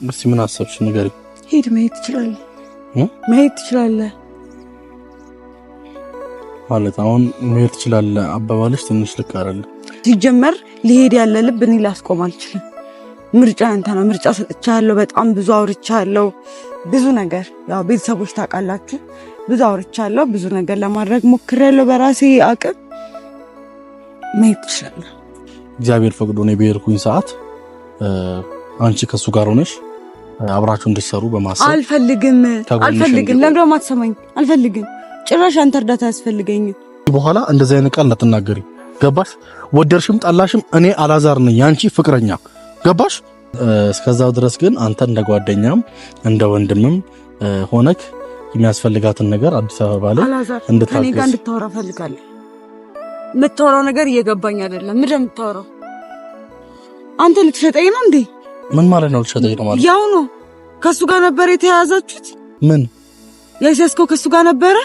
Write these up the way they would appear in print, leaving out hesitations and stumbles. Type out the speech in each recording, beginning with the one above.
እስቲ ምን አሰብሽ ንገሪኝ። ሂድ መሄድ ትችላለህ መሄድ ትችላለህ ማለት አሁን መሄድ ትችላለህ አባባልሽ ትንሽ ልክ አይደለም። ሲጀመር ሊሄድ ያለ ልብ እኔ ላስቆም አልችልም። ምርጫ አንተ ነው። ምርጫ ሰጥቻለሁ። በጣም ብዙ አውርቻለሁ። ብዙ ነገር ያው ቤተሰቦች ታውቃላችሁ። ብዙ አውርቻለሁ። ብዙ ነገር ለማድረግ ሞክሬያለሁ በራሴ አቅም። መሄድ ትችላለህ። እግዚአብሔር ፈቅዶ ነው በሄድኩኝ ሰዓት አንቺ ከሱ ጋር ሆነሽ አብራችሁ እንድትሰሩ በማሰብ አልፈልግም። ለምን ደግሞ አትሰማኝ? አልፈልግም። ጭራሽ አንተ እርዳታ ያስፈልገኛል። በኋላ እንደዚህ አይነት ቃል እንዳትናገሪ ገባሽ? ወደርሽም ጠላሽም እኔ አላዛር ነኝ ያንቺ ፍቅረኛ ገባሽ? እስከዛው ድረስ ግን አንተ እንደ ጓደኛም እንደ ወንድምም ሆነክ የሚያስፈልጋትን ነገር አዲስ አበባ ላይ እንድታገዝ ከኔ ጋር እንድታወራ ፈልጋለሁ። የምታወራው ነገር እየገባኝ አይደለም። ምንድን ነው የምታወራው? አንተ ልትሸጠኝ ነው እንዴ? ምን ማለት ነው ልትሸጠኝ ነው ማለት? ያው ነው ከሱ ጋር ነበር የተያዛችሁት? ምን ያይሰስከው ከሱ ጋር ነበረ?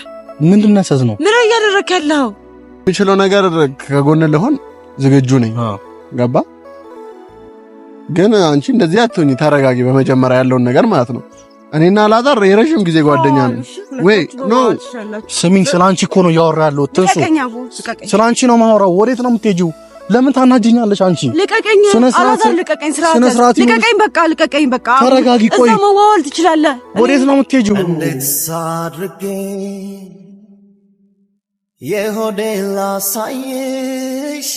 ምንድነው ያሰዝነው? ምን እያደረክ ያለው? የሚችለው ነገር ከጎን ለሆን ዝግጁ ነኝ። ገባ? ግን አንቺ እንደዚህ አትሆኚ። ተረጋጊ። በመጀመሪያ ያለውን ነገር ማለት ነው። እኔና አላዛር የረጅም ጊዜ ጓደኛ ነን። ወይ ኖ ስሚኝ፣ ስላንቺ እኮ ነው ያወራለው። ትንሱ ስላንቺ ነው ማወራው። ወዴት ነው የምትሄጂው? ለምን ታናጅኛለሽ አንቺ? ልቀቀኝ አላዛር፣ ልቀቀኝ። ልቀቀኝ፣ በቃ ልቀቀኝ፣ በቃ ተረጋጊ። ቆይ እዛ መዋል ትችላለህ። ወዴት ነው የምትሄጂው? እንዴት ሳድርጌ የሆዴን ላሳይሽ፣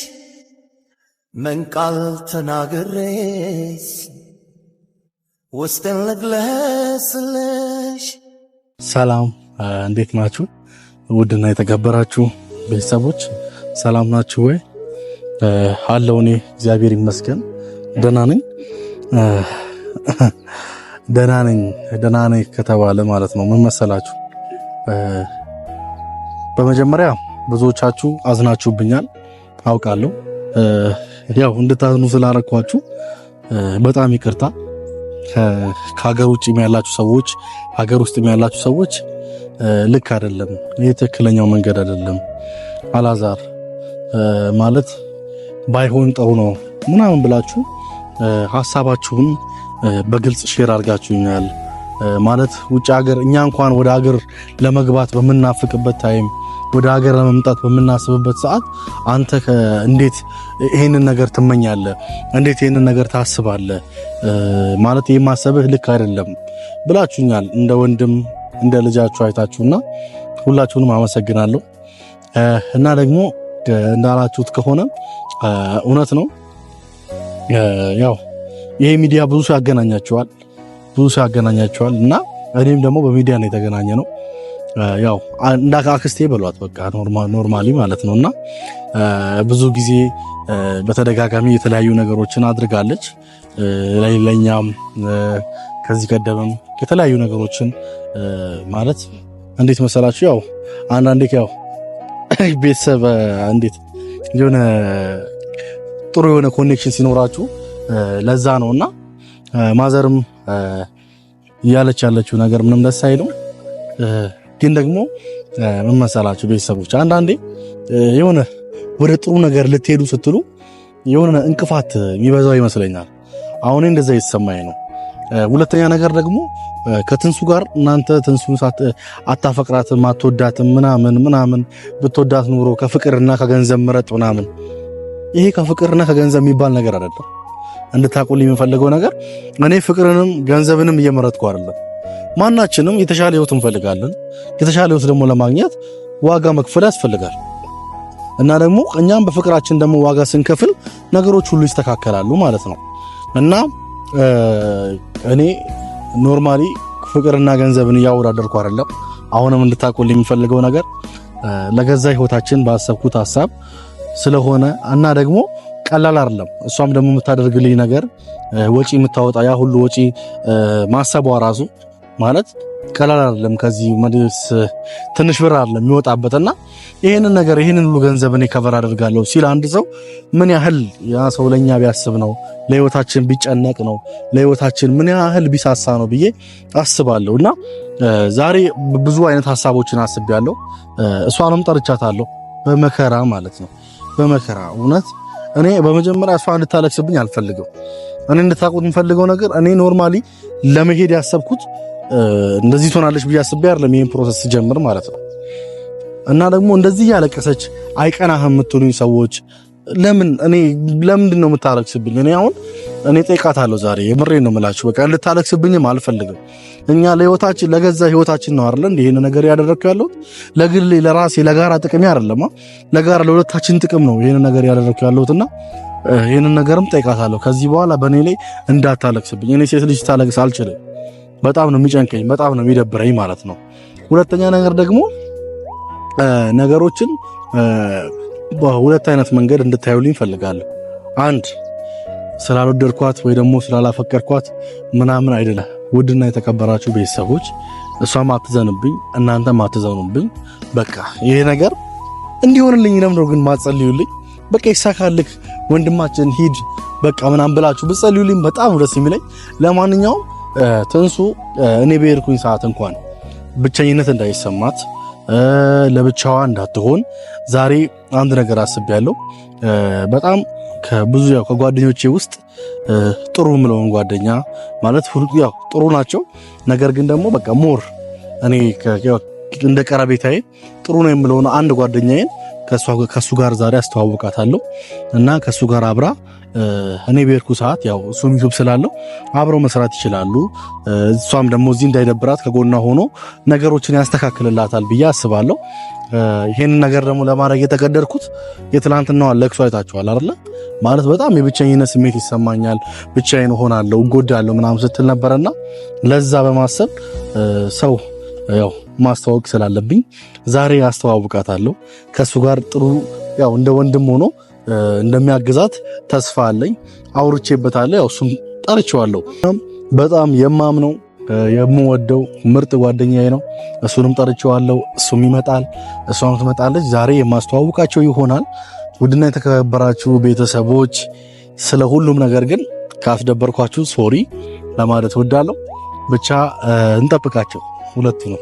ምን ቃል ተናግሬሽ ውስጥን ልግለጽልሽ። ሰላም እንዴት ናችሁ? ውድና የተከበራችሁ ቤተሰቦች ሰላም ናችሁ ወይ? አለው እኔ እግዚአብሔር ይመስገን ደህና ነኝ ከተባለ ማለት ነው ምን መሰላችሁ? በመጀመሪያ ብዙዎቻችሁ አዝናችሁብኛል አውቃለሁ። እንድታዝኑ ስላረኳችሁ በጣም ይቅርታ። ከሀገር ውጭ ያላችሁ ሰዎች፣ ሀገር ውስጥ ያላችሁ ሰዎች ልክ አይደለም፣ ይሄ ትክክለኛው መንገድ አይደለም። አላዛር ማለት ባይሆን ጥሩ ነው ምናምን ብላችሁ ሐሳባችሁን በግልጽ ሼር አድርጋችሁኛል። ማለት ውጭ ሀገር እኛ እንኳን ወደ ሀገር ለመግባት በምናፍቅበት ታይም ወደ ሀገር ለመምጣት በምናስብበት ሰዓት አንተ እንዴት ይሄንን ነገር ትመኛለህ? እንዴት ይሄንን ነገር ታስባለህ? ማለት የማሰብህ ልክ አይደለም ብላችሁኛል። እንደ ወንድም እንደ ልጃችሁ አይታችሁና ሁላችሁንም አመሰግናለሁ። እና ደግሞ እንዳላችሁት ከሆነ እውነት ነው። ያው ይሄ ሚዲያ ብዙ ሰው ያገናኛቸዋል እና እኔም ደግሞ በሚዲያ ነው የተገናኘ ነው። ያው እንደ አክስቴ በሏት በቃ ኖርማሊ ማለት ነውና ብዙ ጊዜ በተደጋጋሚ የተለያዩ ነገሮችን አድርጋለች። ለኛም ከዚህ ቀደምም የተለያዩ ነገሮችን ማለት እንዴት መሰላችሁ? ያው አንዳንዴ ያው ቤተሰብ እንዴት የሆነ ጥሩ የሆነ ኮኔክሽን ሲኖራችሁ ለዛ ነውና ማዘርም እያለች ያለችው ነገር ምንም ደስ አይልም። ግን ደግሞ ምን መሰላችሁ ቤተሰቦች፣ አንዳንዴ የሆነ ወደ ጥሩ ነገር ልትሄዱ ስትሉ የሆነ እንቅፋት የሚበዛው ይመስለኛል። አሁን እንደዛ የተሰማኝ ነው። ሁለተኛ ነገር ደግሞ ከትንሱ ጋር እናንተ ትንሱን አታፈቅራትም አትወዳትም ምናምን ብትወዳት ኑሮ ከፍቅርና ከገንዘብ ምረጥ ምናምን። ይሄ ከፍቅርና ከገንዘብ የሚባል ነገር አይደለም። እንድታቁልኝ የምፈልገው ነገር እኔ ፍቅርንም ገንዘብንም እየመረጥኩ አይደለም። ማናችንም የተሻለ ህይወት እንፈልጋለን። የተሻለ ህይወት ደግሞ ለማግኘት ዋጋ መክፈል ያስፈልጋል እና ደግሞ እኛም በፍቅራችን ደግሞ ዋጋ ስንከፍል ነገሮች ሁሉ ይስተካከላሉ ማለት ነው። እና እኔ ኖርማሊ ፍቅርና ገንዘብን እያወዳደርኩ አይደለም። አሁንም እንድታቁልኝ የምፈልገው ነገር ለገዛ ህይወታችን ባሰብኩት ሐሳብ ስለሆነ እና ደግሞ ቀላል አይደለም። እሷም ደግሞ የምታደርግልኝ ነገር ወጪ የምታወጣ ያ ሁሉ ወጪ ማሰቧ ራሱ ማለት ቀላል አይደለም። ከዚህ መድረስ ትንሽ ብር አይደለም የሚወጣበትና ይሄንን ነገር ይሄንን ሁሉ ገንዘብ እኔ ከቨር አደርጋለሁ ሲል አንድ ሰው ምን ያህል ያ ሰው ለኛ ቢያስብ ነው፣ ለህይወታችን ቢጨነቅ ነው፣ ለህይወታችን ምን ያህል ቢሳሳ ነው ብዬ አስባለሁና ዛሬ ብዙ አይነት ሐሳቦችን አስቤያለሁ። እሷንም ጠርቻታለሁ በመከራ ማለት ነው። በመከራ እውነት እኔ በመጀመሪያ እሷ እንድታለቅስብኝ አልፈልግም። እኔ እንድታቁት የምፈልገው ነገር እኔ ኖርማሊ ለመሄድ ያሰብኩት እንደዚህ ትሆናለች ብዬ አስቤ አይደለም ይሄን ፕሮሰስ ጀምር ማለት ነው። እና ደግሞ እንደዚህ ያለቀሰች አይቀናህም የምትሉኝ ሰዎች ለምንድን ነው የምታለቅስብኝ? እኔ ጠይቃታለሁ ዛሬ የምሬን ነው የምላችሁ። በቃ ልታለቅስብኝም አልፈልግም። እኛ ለህይወታችን ለገዛ ህይወታችን ነው አይደል እንዴ ይሄን ነገር ያደረኩት ያለሁት ለግሌ ለራሴ ለጋራ ጥቅም አይደለም። ለጋራ ለሁለታችን ጥቅም ነው ይሄን ነገር ያደረኩት ያለሁትና ይሄን ነገርም ጠይቃታለሁ። ከዚህ በኋላ በእኔ ላይ እንዳታለቅስብኝ። እኔ ሴት ልጅ ታለቅስ አልችልም። በጣም ነው የሚጨንቀኝ፣ በጣም ነው የሚደብረኝ ማለት ነው። ሁለተኛ ነገር ደግሞ ነገሮችን በሁለት አይነት መንገድ እንድታዩልኝ ፈልጋለሁ። አንድ ስላልወደድኳት ወይ ደግሞ ስላላፈቀርኳት ምናምን አይደለም። ውድና የተከበራችሁ ቤተሰቦች እሷም አትዘንብኝ፣ እናንተም አትዘኑብኝ። በቃ ይሄ ነገር እንዲሆንልኝ ነው ግን ማጸልዩልኝ። በቃ ይሳካልክ ወንድማችን ሂድ በቃ ምናምን ብላችሁ ብትጸልዩልኝ በጣም ደስ የሚለኝ። ለማንኛውም ትንሱ እኔ በሄድኩኝ ሰዓት እንኳን ብቸኝነት እንዳይሰማት ለብቻዋ እንዳትሆን ዛሬ አንድ ነገር አስቤያለሁ። በጣም ከብዙ ከጓደኞቼ ውስጥ ጥሩ ምለውን ጓደኛ ማለት ያው ጥሩ ናቸው። ነገር ግን ደግሞ በቃ ሞር እኔ እንደ ቀረቤታዬ ጥሩ ነው የምለውን አንድ ጓደኛዬን ከሱ ጋር ዛሬ አስተዋውቃታለሁ እና ከሱ ጋር አብራ እኔ በሄድኩ ሰዓት ያው እሱም ዩቲዩብ ስላለው አብረው መስራት ይችላሉ። እሷም ደግሞ እዚህ እንዳይደብራት ከጎኗ ሆኖ ነገሮችን ያስተካክልላታል ብዬ አስባለሁ። ይሄን ነገር ደግሞ ለማድረግ የተገደድኩት የትላንትናው ለቅሶ አይታችኋል አይደል? ማለት በጣም የብቸኝነት ስሜት ይሰማኛል፣ ብቻዬን ሆናለሁ፣ እጎዳለሁ ምናምን ስትል ነበርና ለዛ በማሰብ ሰው ያው ማስተዋወቅ ስላለብኝ ዛሬ አስተዋውቃታለሁ። ከሱ ጋር ጥሩ ያው እንደ ወንድም ሆኖ እንደሚያግዛት ተስፋ አለኝ። አውርቼበታለሁ። ያው እሱም ጠርቼዋለሁ። በጣም የማምነው የምወደው ምርጥ ጓደኛዬ ነው። እሱንም ጠርቼዋለሁ። እሱም ይመጣል፣ እሷም ትመጣለች። ዛሬ የማስተዋውቃቸው ይሆናል። ውድና የተከበራችሁ ቤተሰቦች ስለ ሁሉም ነገር ግን ካስደበርኳችሁ ሶሪ ለማለት ወዳለሁ። ብቻ እንጠብቃቸው ሁለቱ ነው።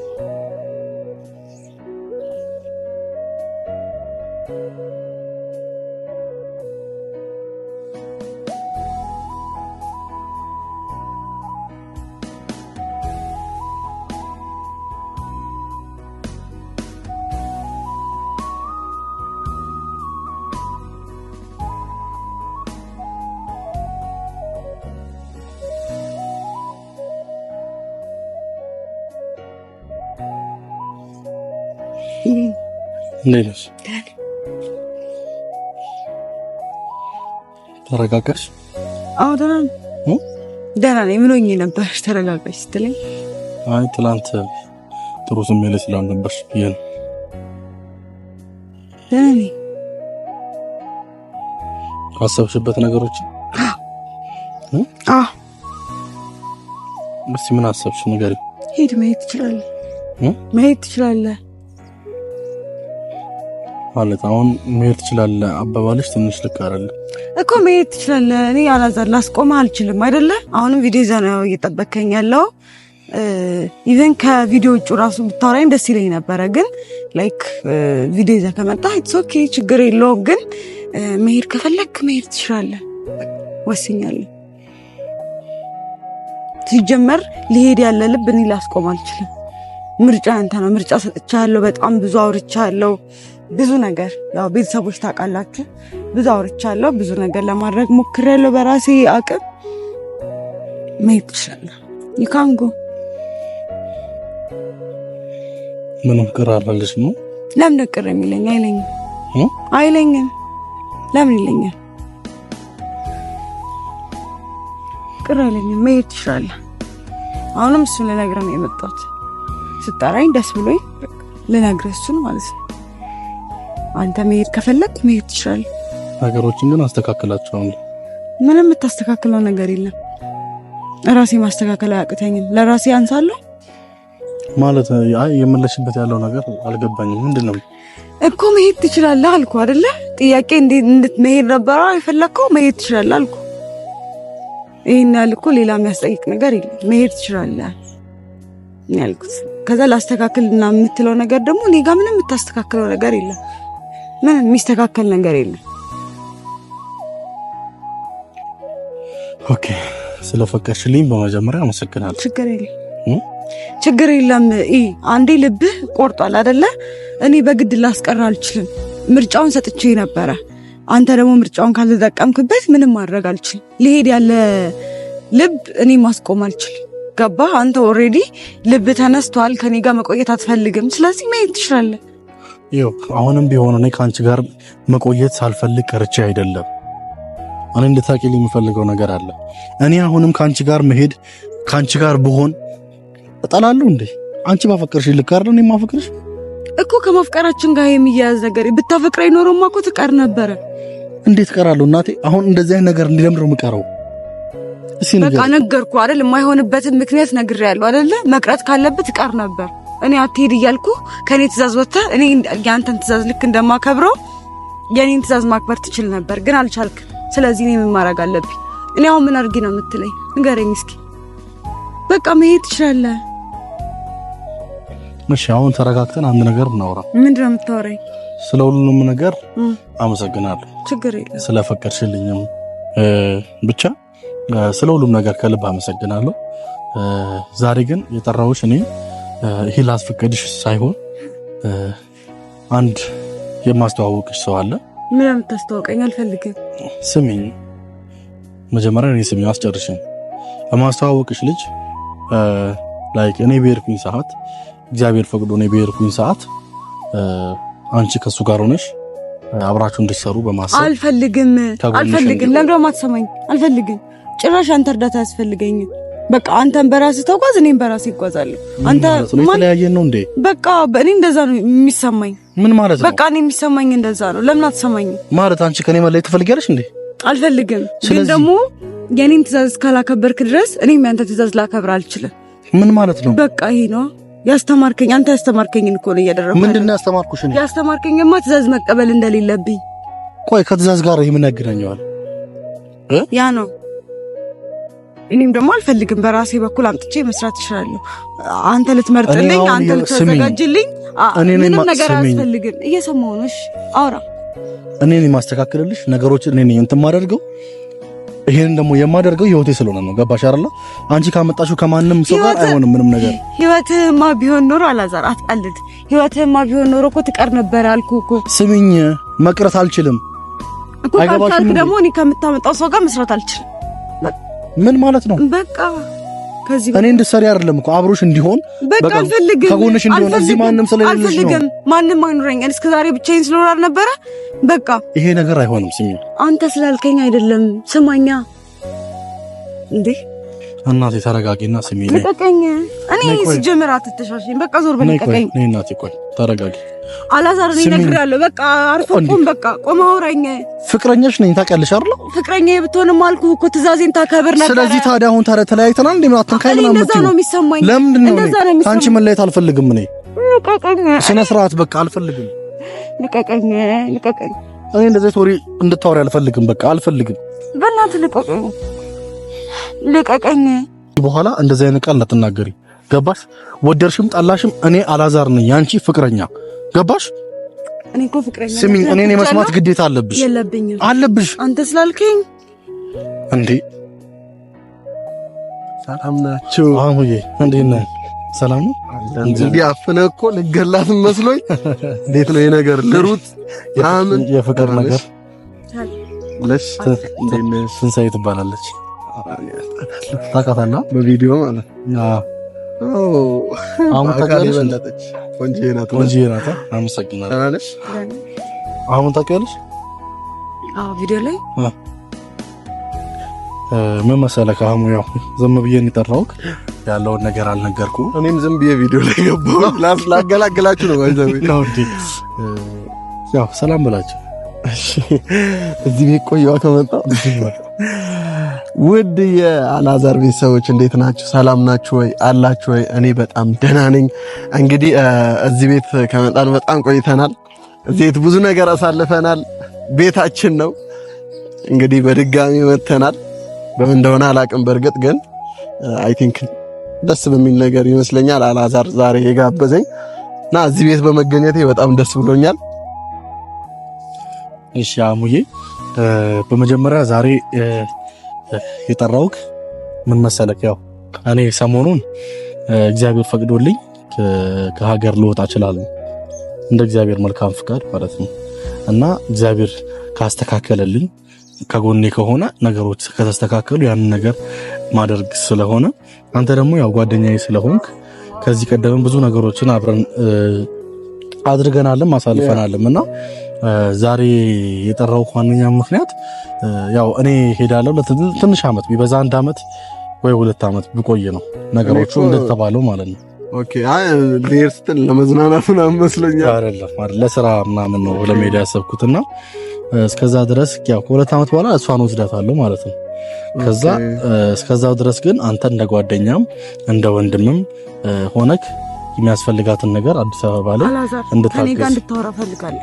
እንዴት ተረጋጋሽ? አዎ ደህና ነኝ። ምን ሆኜ ነበር ተረጋጋሽ ስትለኝ? አይ ትላንት ጥሩ ስሜት ላይ ስላልነበርሽ ብዬ ነው። ደህና ነኝ። አሰብሽበት ነገሮች? አዎ። እስኪ ምን አሰብሽ ንገሪኝ። ሂድ፣ መሄድ ትችላለህ። መሄድ ትችላለህ ማለት አሁን መሄድ ትችላለህ አባባልሽ ትንሽ ልክ አይደለም እኮ። መሄድ ትችላለህ። እኔ አላዛር ላስቆምህ አልችልም አይደለ? አሁንም ቪዲዮ ይዘህ ነው እየጠበከኝ ያለው። ኢቨን ከቪዲዮ ውጭ ራሱ ብታወራኝ ደስ ይለኝ ነበረ፣ ግን ላይክ ቪዲዮ ይዘህ ከመጣህ ኢትስ ኦኬ፣ ችግር የለውም። ግን መሄድ ከፈለክ መሄድ ትችላለህ። ወስኛለሁ። ሲጀመር ሊሄድ ያለ ልብ እኔ ላስቆም አልችልም። ምርጫ አንተ ነው። ምርጫ ሰጥቻለሁ። በጣም ብዙ አውርቻለሁ። ብዙ ነገር ያው ቤተሰቦች ታውቃላችሁ። ብዙ አውርቻለሁ። ብዙ ነገር ለማድረግ ሞክሬያለሁ በራሴ አቅም። መሄድ ትችላለህ። ይካንጎ ምንም ቅር አላለሽ ነው? ለምን ቅር የሚለኝ አይለኝም። ለምን ይለኛል? ቅር አይለኝም። መሄድ ትችላለህ። አሁንም እሱን ልነግርህ ነው የመጣሁት። ስጠራኝ ደስ ብሎኝ ልነግርህ እሱን ማለት ነው። አንተ መሄድ ከፈለክ መሄድ ትችላለህ። ነገሮችን ግን አስተካክላቸዋለሁ። ምንም የምታስተካክለው ነገር የለም። ራሴ ማስተካከል አያቅተኝም። ለራሴ አንሳለሁ ማለት አይ የምለሽበት ያለው ነገር አልገባኝም። ምንድነው እኮ መሄድ ትችላለህ አልኩ አይደለ? ጥያቄ እንዴት መሄድ ነበር የፈለከው? መሄድ ትችላለህ አልኩ። ይሄን ያልኩ ሌላ የሚያስጠይቅ ነገር የለም። መሄድ ትችላለህ ያልኩት። ከዛ ላስተካክልና የምትለው ነገር ደግሞ እኔ ጋር ምንም የምታስተካክለው ነገር የለም። ምንም የሚስተካከል ነገር የለም። ኦኬ ስለፈቀድሽልኝ በመጀመሪያ አመሰግናለሁ። ችግር የለም። አንዴ ልብህ ቆርጧል አይደለ? እኔ በግድ ላስቀር አልችልም። ምርጫውን ሰጥቼ ነበረ። አንተ ደግሞ ምርጫውን ካልተጠቀምክበት ምንም ማድረግ አልችልም። ሊሄድ ያለ ልብ እኔ ማስቆም አልችልም። ገባህ? አንተ ኦልሬዲ ልብ ተነስቷል። ከኔ ጋር መቆየት አትፈልግም። ስለዚህ መሄድ ትችላለህ። ይኸው አሁንም ቢሆን እኔ ከአንቺ ጋር መቆየት ሳልፈልግ ቀርቼ አይደለም። እኔ እንድታቂልኝ የምፈልገው ነገር አለ። እኔ አሁንም ከአንቺ ጋር መሄድ ከአንቺ ጋር ብሆን እጠላለሁ እንዴ? አንቺ ባፈቀርሽ ልክ አይደል? እኔ ማፈቅርሽ እኮ ከማፍቀራችን ጋር የሚያያዝ ነገር ብታፈቅረኝ ኖሮማ እኮ ትቀር ነበረ። እንዴት እቀራለሁ እናቴ? አሁን እንደዚህ አይነት ነገር እንዲለምድ ነው የምቀረው? በቃ ነገርኩ አይደል? የማይሆንበትን ምክንያት ነግሬያለሁ አይደለ? መቅረት ካለበት ትቀር ነበር። እኔ አትሄድ እያልኩ ከኔ ትእዛዝ ወጥተህ እኔ ያንተን ትእዛዝ ልክ እንደማከብረው የኔን ትእዛዝ ማክበር ትችል ነበር፣ ግን አልቻልክ። ስለዚህ እኔ ምን ማድረግ አለብኝ? እኔ አሁን ምን አድርጌ ነው የምትለኝ? ንገረኝ እስኪ። በቃ መሄድ ትችላለህ። እሺ አሁን ተረጋግተን አንድ ነገር እናውራ። ምንድነው የምታወራኝ? ስለ ሁሉም ነገር አመሰግናለሁ። ችግር የለም። ስለፈቀድሽልኝም ብቻ ስለ ሁሉም ነገር ከልብ አመሰግናለሁ። ዛሬ ግን የጠራሁሽ እኔ ይሄ ላስፈቀድሽ ሳይሆን አንድ የማስተዋወቅሽ ሰው አለ። ምን የምታስተዋወቀኝ? አልፈልግም። ስሚኝ፣ መጀመሪያ እኔ ስሚኝ አስጨርሽኝ። የማስተዋወቅሽ ልጅ ላይክ እኔ በሄድኩኝ ሰዓት እግዚአብሔር ፈቅዶ እኔ በሄድኩኝ ሰዓት አንቺ ከሱ ጋር ሆነሽ አብራችሁ እንድትሰሩ በማሰብ አልፈልግም። ለምን ደግሞ አትሰማኝ? አልፈልግም። ጭራሽ አንተ እርዳታ ያስፈልገኝም። በቃ አንተን በራስህ ተጓዝ፣ እኔም በራሴ እጓዛለሁ። አንተ የተለያየን ነው እንዴ? በቃ በእኔ እንደዛ ነው የሚሰማኝ። ምን ማለት ነው? በቃ እኔ የሚሰማኝ እንደዛ ነው። ለምን አትሰማኝ? ማለት አንቺ ከኔ መለየት ትፈልጊያለሽ እንዴ? አልፈልግም። ግን ደግሞ የኔን ትእዛዝ እስካላከበርክ ድረስ እኔም ያንተ ትእዛዝ ላከብር አልችልም። ምን ማለት ነው? በቃ ይሄ ነው ያስተማርከኝ። አንተ ያስተማርከኝን እኮ ነው እያደረኩት። ምንድነው ያስተማርኩሽ? እኔ ያስተማርከኝማ ትእዛዝ መቀበል እንደሌለብኝ። ቆይ ከትእዛዝ ጋር ይሄ ምን ያገናኘዋል? ያ ነው። እኔም ደግሞ አልፈልግም። በራሴ በኩል አምጥቼ መስራት እችላለሁ። አንተ ልትመርጥልኝ፣ አንተ ልትዘጋጅልኝ ምንም ነገር አያስፈልግም። እየሰማሁ ነው። እሺ አውራ። እኔ ነኝ የማስተካክልልሽ ነገሮችን። እኔ ነኝ እንትን ማደርገው። ይሄን ደግሞ የማደርገው ህይወቴ ስለሆነ ነው። ገባሽ አይደል? አንቺ ካመጣሽው ከማንም ሰው ጋር አይሆንም ምንም ነገር። ህይወትህማ ቢሆን ኖሮ አላዛር፣ አትቀልድ። ህይወትህማ ቢሆን ኖሮ እኮ ትቀር ነበር አልኩህ እኮ። ስሚኝ፣ መቅረት አልችልም እኮ። ካልክ ደግሞ እኔ ከምታመጣው ሰው ጋር መስራት አልችልም። ምን ማለት ነው? በቃ ከዚህ እኔ እንድትሰሪ አይደለም እኮ አብሮሽ እንዲሆን። በቃ አልፈልግም። ከጎንሽ እንዲሆን እዚህ ማንም ስለሌለሽ ነው። ማንም አይኖረኝ። እስከ ዛሬ ብቻዬን ስለኖር አልነበረ? በቃ ይሄ ነገር አይሆንም። ስሚ፣ አንተ ስላልከኝ አይደለም። ስማኛ እንዴ እናቴ፣ ተረጋጊና ስሚ። ልቀቀኝ። እኔ ሲጀምር አትተሻሽኝ። በቃ ዞር በል፣ ልቀቀኝ። እኔ እናቴ፣ ቆይ ተረጋጊ። አላዛር ነኝ ነግሬያለሁ። በቃ አርፈቁም። በቃ ቆም አውራኝ። ፍቅረኛሽ ነኝ ታውቂያለሽ አይደል? ፍቅረኛዬ ብትሆንም አልኩህ እኮ ትእዛዜን ታከብር ነበር። ስለዚህ ታዲያ አሁን ተለያይተናል እንዴ? ምን አትንካይ ምናምን እንደዛ ነው የሚሰማኝ። ለምንድን ነው አንቺ መለየት አልፈልግም። እኔ ልቀቀኝ። ስነ ስርዓት። በቃ አልፈልግም። ልቀቀኝ። ልቀቀኝ። እኔ እንደዚህ ቶሪ እንድታወሪ አልፈልግም። በቃ አልፈልግም። በእናትህ ልቀቀኝ። ልቀቀኝ። በኋላ እንደዚህ አይነት ቃል እንዳትናገሪ። ገባሽ? ወደርሽም ጠላሽም እኔ አላዛር ነኝ ያንቺ ፍቅረኛ። ገባሽ? እኔ እኮ ፍቅረኛ ስሚ፣ እኔ መስማት ግዴታ አለብሽ። የለብኝም። አለብሽ አንተ ስላልከኝ እንዴ። ሰላም ናችሁ? አሁዬ እንዴት ነህ? ሰላም ነው እንዴ? አፍነ እኮ ልገላት መስሎኝ። እንዴት ነው የነገር ልሩት ያምን የፍቅር ነገር ለሽ ትንሳኤ ትባላለች። ታውቃታለህ? በቪዲዮ ማለት አዎ። አሁን ታውቂያለሽ? ቆንጆ ናት። አመሰግናለሁ። አሁን ታውቂያለሽ? አዎ፣ ቪዲዮ ላይ ምን መሰለህ፣ አሁን ያው ዝም ብዬ ነው የጠራሁት። ያለውን ነገር አልነገርኩም። እኔም ዝም ብዬ ቪዲዮ ላይ ገባሁ። ላገላግላችሁ ነው ባይዘው ነው እንዴ? ያው ሰላም ብላችሁ እሺ። እዚህ ቤት ቆየዋ ከመጣሁ ውድ የአላዛር ቤተሰቦች እንዴት ናችሁ? ሰላም ናችሁ ወይ? አላችሁ ወይ? እኔ በጣም ደህና ነኝ። እንግዲህ እዚህ ቤት ከመጣን በጣም ቆይተናል። እዚህ ቤት ብዙ ነገር አሳልፈናል። ቤታችን ነው። እንግዲህ በድጋሚ መተናል። በምን እንደሆነ አላቅም። በእርግጥ ግን አይ ቲንክ ደስ በሚል ነገር ይመስለኛል አላዛር ዛሬ የጋበዘኝ እና እዚህ ቤት በመገኘቴ በጣም ደስ ብሎኛል። እሺ አሙዬ፣ በመጀመሪያ ዛሬ የጠራውክ ምን መሰለክ ያው እኔ ሰሞኑን እግዚአብሔር ፈቅዶልኝ ከሀገር ልወጣ እችላለሁ እንደ እግዚአብሔር መልካም ፍቃድ ማለት ነው። እና እግዚአብሔር ካስተካከለልኝ ከጎኔ ከሆነ ነገሮች ከተስተካከሉ ያንን ነገር ማድረግ ስለሆነ አንተ ደግሞ ያው ጓደኛዬ ስለሆንክ ከዚህ ቀደም ብዙ ነገሮችን አብረን አድርገናልም አሳልፈናልም እና ዛሬ የጠራው ዋነኛ ምክንያት ያው እኔ ሄዳለሁ ለትንሽ አመት ቢበዛ 1 አመት ወይ 2 አመት ብቆይ ነው ነገሮቹ እንደተባለው ማለት ነው። ኦኬ አይ ለርስተን ለመዝናናት ምናምን መስሎኛል። አይደለም ለስራ ምናምን ነው ለሜዳ ያሰብኩትና እስከዛ ድረስ ያው ከ2 አመት በኋላ እሷን ወስዳታለሁ ማለት ነው። ከዛ እስከዛው ድረስ ግን አንተ እንደ ጓደኛም እንደ ወንድምም ሆነክ የሚያስፈልጋትን ነገር አዲስ አበባ ላይ እንድታገዝ ከኔ ጋር እንድታወራ ፈልጋለሁ።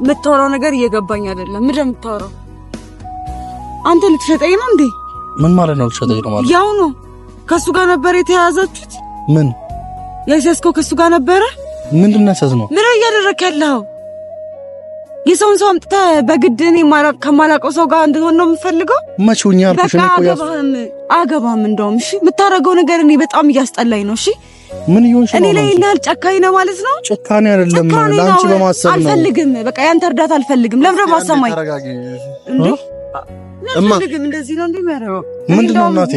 የምታወራው ነገር እየገባኝ አይደለም። ምንድን ነው የምታወራው? አንተ ልትሸጠኝ ነው እንዴ? ምን ማለት ነው ልትሸጠኝ ነው ማለት? ያው ነው ከሱ ጋር ነበር የተያያዛችሁት? ምን ያይሰስከው ከሱ ጋር ነበረ? ምንድን ነው ያሰዝነው? ምን እያደረክ ያለው? የሰውን ሰው አምጥተህ በግድ እኔ ከማላውቀው ሰው ጋር እንድሆን ነው የምፈልገው? መቼውኛ አልኩሽ እኔ እኮ አገባም እንደውም እሺ፣ የምታረገው ነገር እኔ በጣም እያስጠላኝ ነው። እሺ ምን ይሆንሽ ነው? እኔ ላይ እናል ጨካኝ ነው ማለት ነው? ጨካኝ አይደለም፣ ላንቺ በማሰብ ነው። አልፈልግም፣ በቃ ያንተ እርዳታ አልፈልግም። ለምን ደግሞ አሰማኝ እንዴ? አልፈልግም። እንደዚህ ነው እንደሚያረው ምንድነው? እናቴ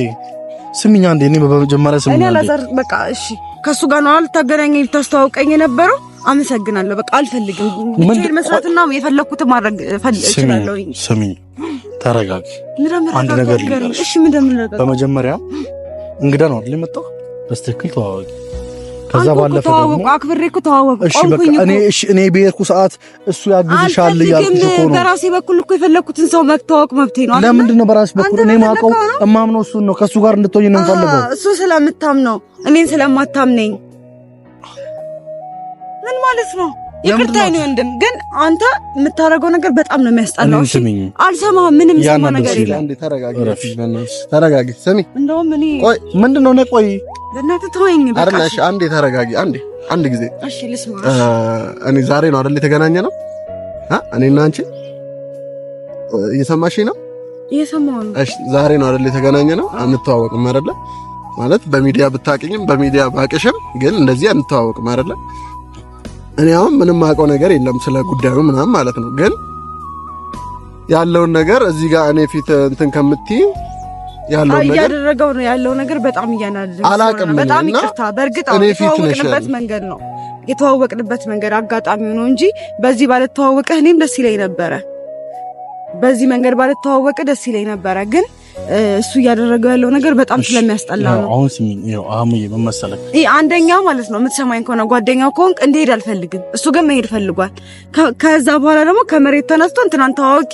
ስሚኝ አንዴ፣ እኔ በመጀመሪያ ስሚኝ አንዴ። እኔ አላዛር በቃ እሺ፣ ከሱ ጋር ነው አልታገናኘኝ ልታስተዋውቀኝ የነበረው። አመሰግናለሁ። በቃ አልፈልግም። ብቻዬን መስራትና የፈለኩት ማድረግ እችላለሁ። ስሚኝ፣ ተረጋጊ። አንድ ነገር ልንገርሽ። እሺ ምንድን ነው? በመጀመሪያ እንግዳ ነው አይደል የመጣው? በስትክክል ተዋወቂ። ከዛ ባለፈ ደግሞ አክብሬ እኮ ተዋወቁ። እኔ በየርኩ ሰዓት እሱ ያግዝሻል ያልኩሽ እኮ ነው። በራሴ በኩል እኮ የፈለኩትን ሰው መተዋወቅ መብቴ ነው። ለምንድን ነው በራስሽ በኩል? እኔ ማውቀው እማምነው እሱን ነው። ከሱ ጋር እንድትሆኝ ነው የምፈልገው። እሱ ስለምታምነው እኔን ስለማታምነኝ ምን ማለት ነው? ይቅርታ ነው ወንድም፣ ግን አንተ የምታረገው ነገር በጣም ነው የሚያስጠላው። እሺ አልሰማህም። ምንም ሰማ ነገር የለም። አንዴ ተረጋጊ። ስሚ እንደውም እኔ ቆይ ምንድነው ነው? ቆይ ለእናትህ ተወኝ በቃ። አይደለሽ? አንዴ ተረጋጊ። አንድ ጊዜ እሺ ልስማ። እኔ ዛሬ ነው አይደል የተገናኘ ነው? እኔና አንቺ እየሰማሽኝ ነው? እየሰማሁ ነው። እሺ ዛሬ ነው አይደል የተገናኘ ነው? አንተዋወቅም አይደለ? ማለት በሚዲያ ብታውቂኝም በሚዲያ ባቅሽም ግን እንደዚህ አንተዋወቅም አይደለ? እኔ አሁን ምንም ማውቀው ነገር የለም ስለ ጉዳዩ ምናምን ማለት ነው። ግን ያለውን ነገር እዚህ ጋር እኔ ፊት እንትን ከምትይ ያለውን ነገር እያደረገው ነው ያለው ነገር በጣም እያናደደኝ አላውቅም። በጣም ይቅርታ። በእርግጥ የተዋወቅንበት መንገድ ነው የተዋወቅንበት መንገድ አጋጣሚ ነው እንጂ በዚህ ባልተዋወቅህ እኔም ደስ ይለኝ ነበረ። በዚህ መንገድ ባልተዋወቅህ ደስ ይለኝ ነበረ። ግን እሱ እያደረገው ያለው ነገር በጣም ስለሚያስጠላ ነው። አሁን ሲሚኝ ነው አህሙዬ መመሰለክ አንደኛ ማለት ነው የምትሰማኝ ከሆነ ጓደኛው ከሆንክ እንድሄድ አልፈልግም። እሱ ግን መሄድ ፈልጓል። ከዛ በኋላ ደግሞ ከመሬት ተነስቶ እንትናን ተዋወቂ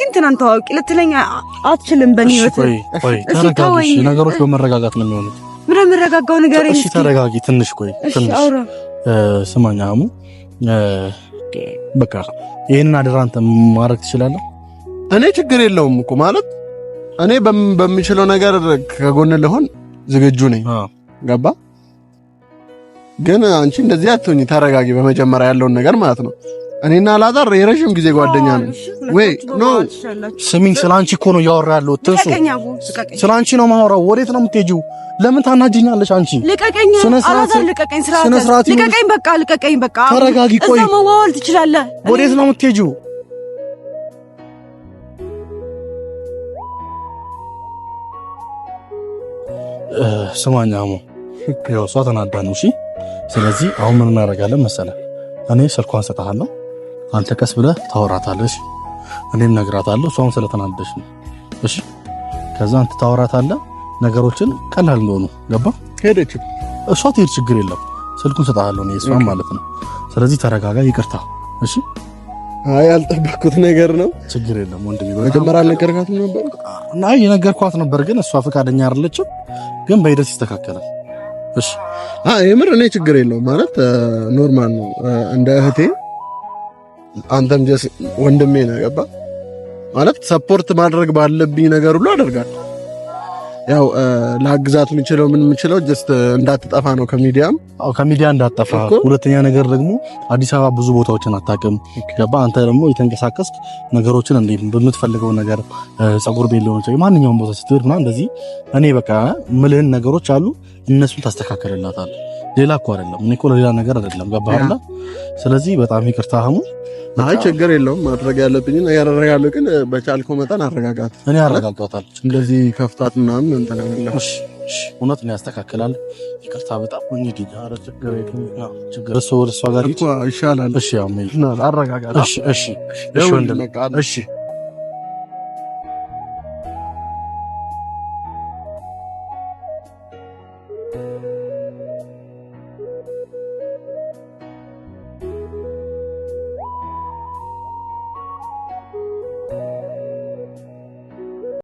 ልትለኝ አትችልም። በእኔ ህይወት ተረጋጊ። ነገሮች በመረጋጋት ነው የሚሆኑት። ምን የምረጋጋው ነገር እሺ ተረጋጊ። ትንሽ ቆይ ትንሽ ስማኝ አህሙ፣ በቃ ይሄንን አደራ አንተ ማድረግ ትችላለህ። እኔ ችግር የለውም እኮ ማለት እኔ በሚችለው ነገር ከጎን ልሆን ዝግጁ ነኝ። ገባ? ግን አንቺ እንደዚህ አትሆኚ። ተረጋጊ። በመጀመሪያ ያለውን ነገር ማለት ነው። እኔና አላዛር የረጅም ጊዜ ጓደኛ ነን። ወይ ኖ ስሚኝ፣ ስላንቺ እኮ ነው ያወራ ያለው። ትንሱ ስላንቺ ነው ማወራው። ወዴት ነው የምትሄጂው? ለምን ታናጅኛለሽ አንቺ? ልቀቀኝ አላዛር፣ ልቀቀኝ። ልቀቀኝ፣ በቃ ልቀቀኝ፣ በቃ ተረጋጊ። ቆይ እዛ መዋወል ትችላለህ። ወዴት ነው የምትሄጂው? ስማኝ አህሙ፣ ያው እሷ ተናዳ ነው። እሺ ስለዚህ አሁን ምን እናደርጋለን መሰለህ? እኔ ስልኳን ሰጣሃለሁ፣ አንተ ቀስ ብለህ ታወራታለህ። እኔም ነግራታለሁ፣ እሷም ስለተናደደች ነው። እሺ ከዛ አንተ ታወራታለህ ነገሮችን ቀላል እንደሆኑ። ገባ? ሄደች እሷ ትሄድ፣ ችግር የለም። ስልኩን ሰጣሃለሁ እኔ እሷም ማለት ነው። ስለዚህ ተረጋጋ፣ ይቅርታ። እሺ አይ ያልጠበቅኩት ነገር ነው። ችግር የለም ወንድሜ። መጀመሪያ አልነገርካትም ነበር? አይ የነገርኳት ነበር፣ ግን እሷ ፈቃደኛ አይደለችም። ግን በሂደት ይስተካከላል። እሺ የምር እኔ ችግር የለውም ማለት ኖርማል ነው። እንደ እህቴ አንተም ጀስ ወንድሜ ነው። ገባ ማለት ሰፖርት ማድረግ ባለብኝ ነገር ሁሉ አደርጋለሁ። ያው ላግዛት የምችለው ጀስት እንዳትጠፋ ነው ከሚዲያም። አዎ ከሚዲያ እንዳትጠፋ። ሁለተኛ ነገር ደግሞ አዲስ አበባ ብዙ ቦታዎችን አታውቅም። ገባ? አንተ ደግሞ የተንቀሳቀስክ ነገሮችን እንዴት በምትፈልገው ነገር ጸጉር ቤት ሊሆን ይችላል ማንኛውም ቦታ ስትሄድ እና እንደዚህ እኔ በቃ ምልህን ነገሮች አሉ እነሱን ታስተካክልላታለህ። ሌላ እኮ አይደለም። እኔ እኮ ለሌላ ነገር አይደለም። ገባህ አይደል? ስለዚህ በጣም ይቅርታ ሀሙ። አይ ችግር የለውም። ማድረግ ያለብኝ ነገር አደርጋለሁ። ግን በቻልከው መጠን አረጋጋት። እኔ አረጋጋታለሁ። እንደዚህ ከፍታት ምናምን እንትን አይደለም። እሺ እውነት ነው ያስተካክላል። ይቅርታ በጣም እንዴ ኧረ ችግር የለም። ችግር እሱ ጋር እኮ ይሻላል። እሺ ያው አረጋጋት። እሺ እሺ እሺ ወንድም እሺ